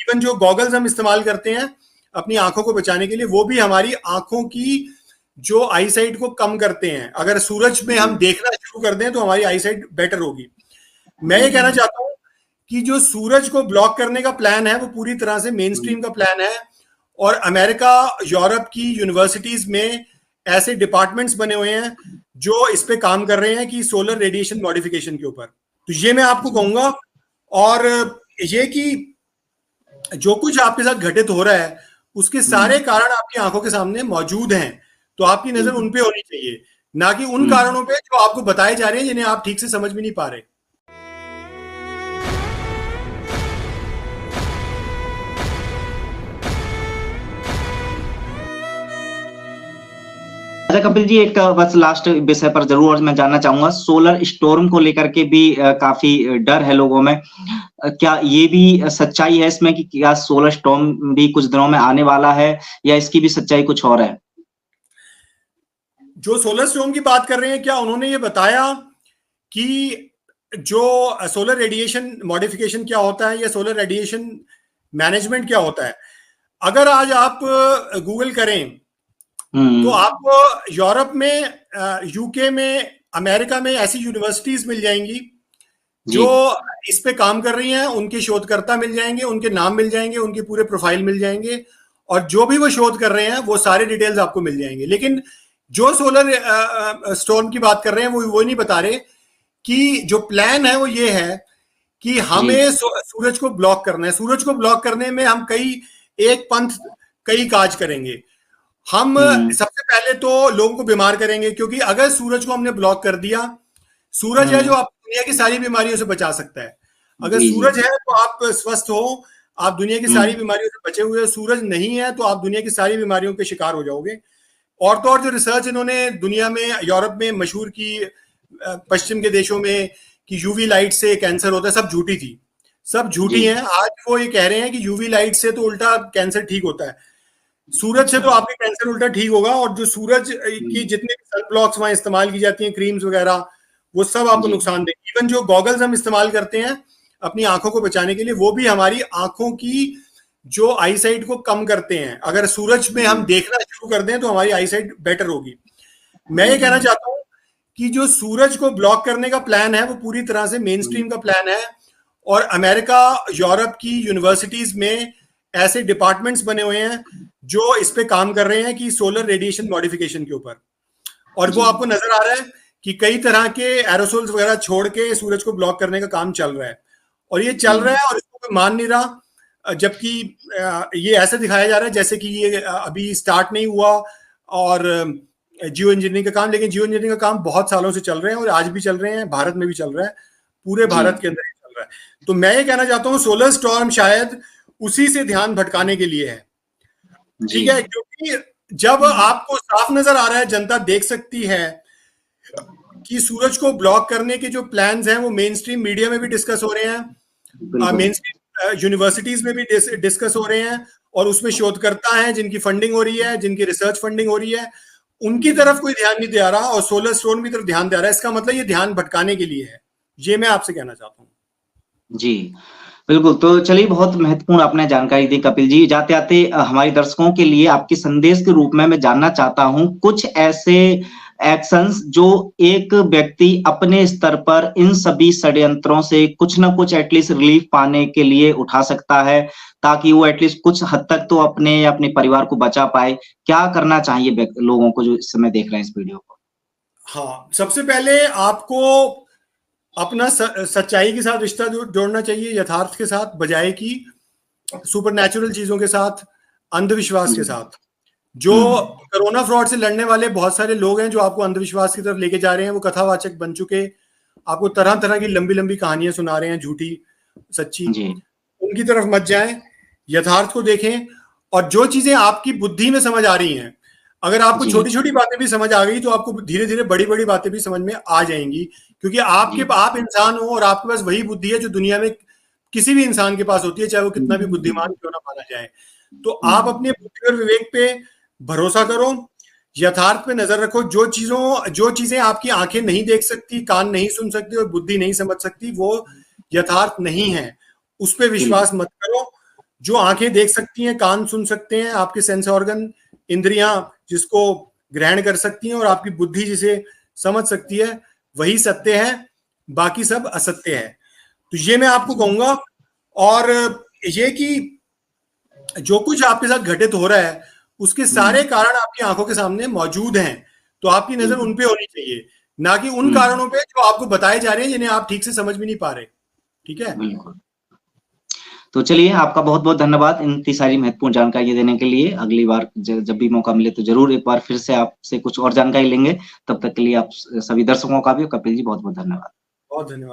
Even जो goggles हम इस्तेमाल करते हैं अपनी आंखों को बचाने के लिए, वो भी हमारी आंखों की जो आई साइट को कम करते हैं। अगर सूरज में हम देखना शुरू कर दें तो हमारी आई साइट बेटर होगी। मैं ये कहना चाहता हूं कि जो सूरज को ब्लॉक करने का प्लान है वो पूरी तरह से मेन स्ट्रीम का प्लान है, और अमेरिका, यूरोप की यूनिवर्सिटीज में ऐसे डिपार्टमेंट्स बने हुए हैं जो इस पे काम कर रहे हैं कि सोलर रेडिएशन मॉडिफिकेशन के ऊपर। तो ये मैं आपको कहूंगा, और ये कि जो कुछ आपके साथ घटित हो रहा है उसके सारे कारण आपकी आंखों के सामने मौजूद हैं, तो आपकी नजर उन पे होनी चाहिए, ना कि उन कारणों पे जो आपको बताए जा रहे हैं जिन्हें आप ठीक से समझ भी नहीं पा रहे। अच्छा कपिल जी, एक बस लास्ट विषय पर जरूर मैं जानना चाहूंगा, सोलर स्टॉर्म को लेकर के भी काफी डर है लोगों में। क्या ये भी सच्चाई है इसमें कि क्या सोलर स्टॉर्म भी कुछ दिनों में आने वाला है, या इसकी भी सच्चाई कुछ और है? जो सोलर स्टॉर्म की बात कर रहे हैं, क्या उन्होंने ये बताया कि जो सोलर रेडिएशन मॉडिफिकेशन क्या होता है या सोलर रेडिएशन मैनेजमेंट क्या होता है? अगर आज आप गूगल करें तो आपको यूरोप में, यूके में, अमेरिका में ऐसी यूनिवर्सिटीज मिल जाएंगी जो इस पे काम कर रही हैं। उनके शोधकर्ता मिल जाएंगे, उनके नाम मिल जाएंगे, उनके पूरे प्रोफाइल मिल जाएंगे, और जो भी वो शोध कर रहे हैं वो सारे डिटेल्स आपको मिल जाएंगे। लेकिन जो सोलर स्टॉर्म की बात कर रहे हैं वो नहीं बता रहे कि जो प्लान है वो ये है कि हमें सूरज को ब्लॉक करना है। सूरज को ब्लॉक करने में हम कई काज करेंगे। हम सबसे पहले तो लोगों को बीमार करेंगे, क्योंकि अगर सूरज को हमने ब्लॉक कर दिया, सूरज है जो आप दुनिया की सारी बीमारियों से बचा सकता है। अगर सूरज है तो आप स्वस्थ हो, आप दुनिया की सारी बीमारियों से बचे हुए हो। सूरज नहीं है तो आप दुनिया की सारी बीमारियों के शिकार हो जाओगे। और तो और जो रिसर्च इन्होंने दुनिया में, यूरोप में मशहूर की, पश्चिम के देशों में, कि यूवी लाइट से कैंसर होता है, सब झूठी थी, सब झूठी है। आज वो ये कह रहे हैं कि यूवी लाइट से तो उल्टा कैंसर ठीक होता है, सूरज से तो आपके कैंसर उल्टा ठीक होगा। और जो सूरज की जितने भी सन ब्लॉक्स वहां इस्तेमाल की जाती हैं, क्रीम्स वगैरह, वो सब आपको नुकसान देंगे। इवन जो गॉगल्स हम इस्तेमाल करते हैं अपनी आंखों को बचाने के लिए, वो भी हमारी आंखों की जो आई साइट को कम करते हैं। अगर सूरज में हम देखना शुरू कर दें तो हमारी आई साइट बेटर होगी। मैं ये कहना चाहता हूं कि जो सूरज को ब्लॉक करने का प्लान है वो पूरी तरह से मेन स्ट्रीम का प्लान है, और अमेरिका, यूरोप की यूनिवर्सिटीज में ऐसे डिपार्टमेंट्स बने हुए हैं जो इस पे काम कर रहे हैं कि सोलर रेडिएशन मॉडिफिकेशन के ऊपर। और वो आपको नजर आ रहा है कि कई तरह के एरोसोल्स वगैरह छोड़ के सूरज को ब्लॉक करने का काम चल रहा है, और ये चल रहा है और इसको कोई मान नहीं रहा। जबकि ये ऐसे दिखाया जा रहा है जैसे कि ये अभी स्टार्ट नहीं हुआ, और जियो इंजीनियरिंग का काम, लेकिन जियो इंजीनियरिंग का काम बहुत सालों से चल रहे हैं और आज भी चल रहे हैं, भारत में भी चल रहा है, पूरे भारत के अंदर ही चल रहा है। तो मैं ये कहना चाहता हूँ सोलर स्टॉर्म शायद उसी से ध्यान भटकाने के लिए है, ठीक है? क्योंकि जब आपको साफ नजर आ रहा है, जनता देख सकती है कि सूरज को ब्लॉक करने के जो प्लान्स हैं वो मेन स्ट्रीम मीडिया में भी डिस्कस हो रहे हैं, मेन स्ट्रीम यूनिवर्सिटीज में भी डिस्कस हो रहे हैं, और उसमें शोधकर्ता हैं जिनकी फंडिंग हो रही है, जिनकी रिसर्च फंडिंग हो रही है, उनकी तरफ कोई ध्यान नहीं दे रहा, और सोलर स्टॉर्म की तरफ ध्यान दे रहा है। इसका मतलब ये ध्यान भटकाने के लिए है। ये मैं आपसे कहना चाहता हूँ। जी बिल्कुल। तो चलिए, बहुत महत्वपूर्ण आपने जानकारी दी कपिल जी। जाते आते हमारे दर्शकों के लिए आपके संदेश के रूप में मैं जानना चाहता हूं कुछ ऐसे एक्शंस जो एक व्यक्ति अपने स्तर पर इन सभी षड्यंत्रों से कुछ ना कुछ एटलीस्ट रिलीफ पाने के लिए उठा सकता है, ताकि वो एटलीस्ट कुछ हद तक तो अपने या अपने परिवार को बचा पाए। क्या करना चाहिए लोगों को जो इस समय देख रहे हैं इस वीडियो को? हाँ, सबसे पहले आपको अपना सच्चाई के साथ रिश्ता जोड़ना चाहिए, यथार्थ के साथ, बजाय कि सुपरनैचुरल चीजों के साथ, अंधविश्वास के साथ। जो कोरोना फ्रॉड से लड़ने वाले बहुत सारे लोग हैं जो आपको अंधविश्वास की तरफ लेके जा रहे हैं, वो कथावाचक बन चुके, आपको तरह तरह की लंबी लंबी कहानियां सुना रहे हैं, झूठी सच्ची। उनकी तरफ मत जाएं, यथार्थ को देखें। और जो चीजें आपकी बुद्धि में समझ आ रही हैं, अगर आपको छोटी छोटी बातें भी समझ आ गई तो आपको धीरे धीरे बड़ी बड़ी बातें भी समझ में आ जाएंगी, क्योंकि आप इंसान हो और आपके पास वही बुद्धि है जो दुनिया में किसी भी इंसान के पास होती है, चाहे वो कितना भी बुद्धिमान क्यों ना माना जाए। तो आप अपने बुद्धि और विवेक पे भरोसा करो, यथार्थ पे नजर रखो। जो चीजें आपकी आंखें नहीं देख सकती, कान नहीं सुन सकती और बुद्धि नहीं समझ सकती, वो यथार्थ नहीं है, उस पर विश्वास मत करो। जो आंखें देख सकती हैं, कान सुन सकते हैं, आपके सेंस ऑर्गन, इंद्रियां जिसको ग्रहण कर सकती हैं और आपकी बुद्धि जिसे समझ सकती है, वही सत्य है, बाकी सब असत्य है। तो ये मैं आपको कहूंगा। और ये कि जो कुछ आपके साथ घटित हो रहा है उसके सारे कारण आपकी आंखों के सामने मौजूद हैं, तो आपकी नजर उन पे होनी चाहिए, ना कि उन कारणों पे जो आपको बताए जा रहे हैं जिन्हें आप ठीक से समझ भी नहीं पा रहे। ठीक है, बिल्कुल। तो चलिए, आपका बहुत बहुत धन्यवाद इतनी सारी महत्वपूर्ण जानकारी देने के लिए। अगली बार जब भी मौका मिले तो जरूर एक बार फिर से आपसे कुछ और जानकारी लेंगे। तब तक के लिए आप सभी दर्शकों का भी, कपिल जी, बहुत बहुत धन्यवाद। बहुत धन्यवाद।